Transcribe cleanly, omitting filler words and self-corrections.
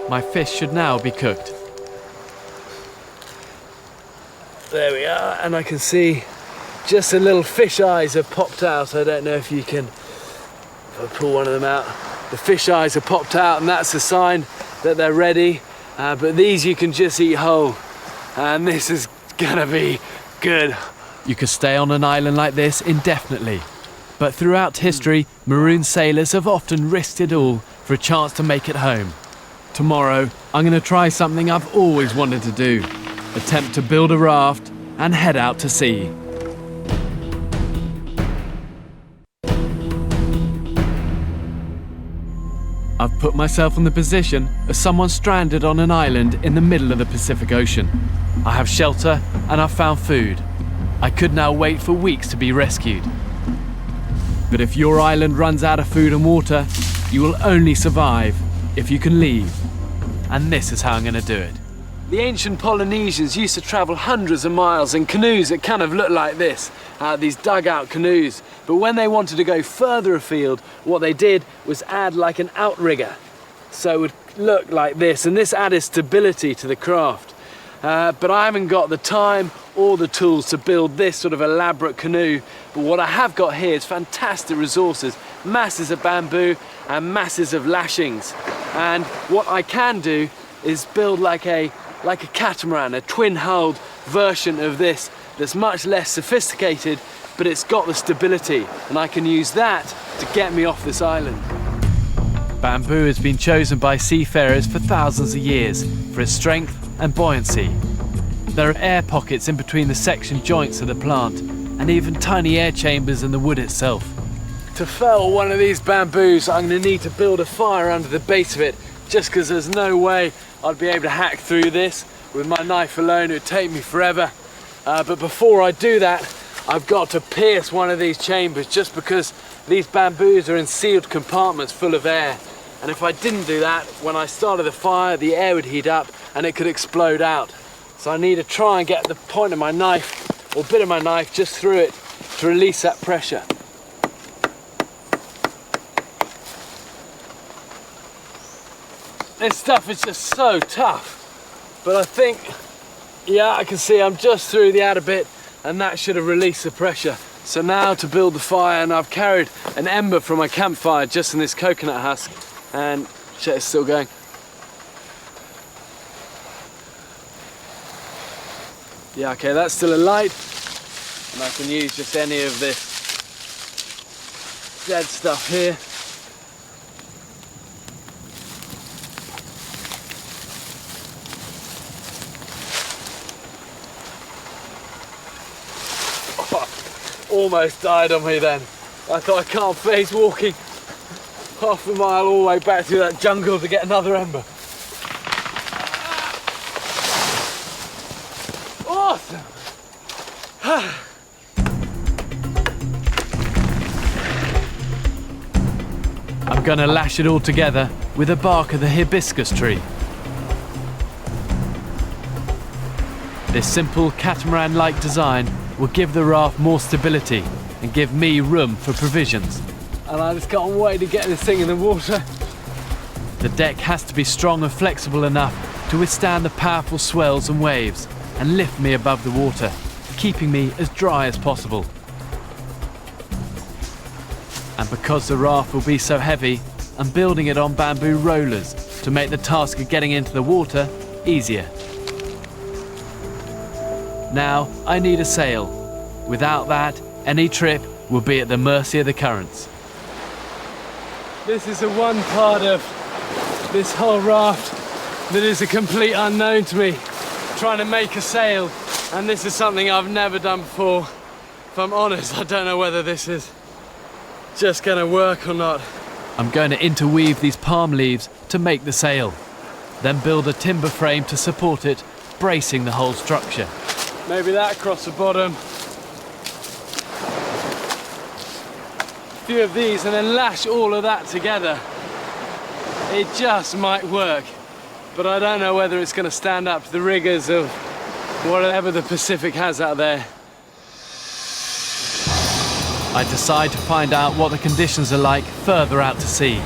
My fish should now be cooked. There we are, and I can see just the little fish eyes have popped out. I don't know if you can, if I pull one of them out. The fish eyes have popped out, and that's a sign that they're ready. But these you can just eat whole, and this is gonna be good. You could stay on an island like this indefinitely. But throughout history, maroon sailors have often risked it all for a chance to make it home. Tomorrow, I'm going to try something I've always wanted to do. Attempt to build a raft and head out to sea. I've put myself in the position of someone stranded on an island in the middle of the Pacific Ocean. I have shelter and I've found food. I could now wait for weeks to be rescued. But if your island runs out of food and water, you will only survive if you can leave. And this is how I'm going to do it. The ancient Polynesians used to travel hundreds of miles in canoes that kind of look like this, these dugout canoes. But when they wanted to go further afield, what they did was add like an outrigger. So it would look like this, and this added stability to the craft. But I haven't got the time or the tools to build this sort of elaborate canoe. But what I have got here is fantastic resources, masses of bamboo and masses of lashings. And what I can do is build like a catamaran, a twin-hulled version of this that's much less sophisticated, but it's got the stability, and I can use that to get me off this island. Bamboo has been chosen by seafarers for thousands of years for its strength and buoyancy. There are air pockets in between the section joints of the plant, and even tiny air chambers in the wood itself. To fell one of these bamboos, I'm going to need to build a fire under the base of it, just because there's no way I'd be able to hack through this with my knife alone. It would take me forever. But before I do that, I've got to pierce one of these chambers, just because these bamboos are in sealed compartments full of air. And if I didn't do that, when I started the fire, the air would heat up and it could explode out. So I need to try and get the point of my knife, or bit of my knife, just through it to release that pressure. This stuff is just so tough. But I think, yeah, I can see I'm just through the outer bit, and that should have released the pressure. So now to build the fire, and I've carried an ember from my campfire just in this coconut husk, and shit, it's still going. Yeah, okay, that's still alight, and I can use just any of this dead stuff here. Almost died on me then. I thought I can't face walking half a mile all the way back through that jungle to get another ember. Awesome! I'm gonna lash it all together with the bark of the hibiscus tree. This simple catamaran-like design will give the raft more stability and give me room for provisions. And I just can't wait to get this thing in the water. The deck has to be strong and flexible enough to withstand the powerful swells and waves and lift me above the water, keeping me as dry as possible. And because the raft will be so heavy, I'm building it on bamboo rollers to make the task of getting into the water easier. Now I need a sail. Without that, any trip will be at the mercy of the currents. This is the one part of this whole raft that is a complete unknown to me. Trying to make a sail, and this is something I've never done before. If I'm honest, I don't know whether this is just gonna work or not. I'm going to interweave these palm leaves to make the sail, then build a timber frame to support it, bracing the whole structure. Maybe that across the bottom. A few of these, and then lash all of that together. It just might work, but I don't know whether it's going to stand up to the rigors of whatever the Pacific has out there. I decide to find out what the conditions are like further out to sea.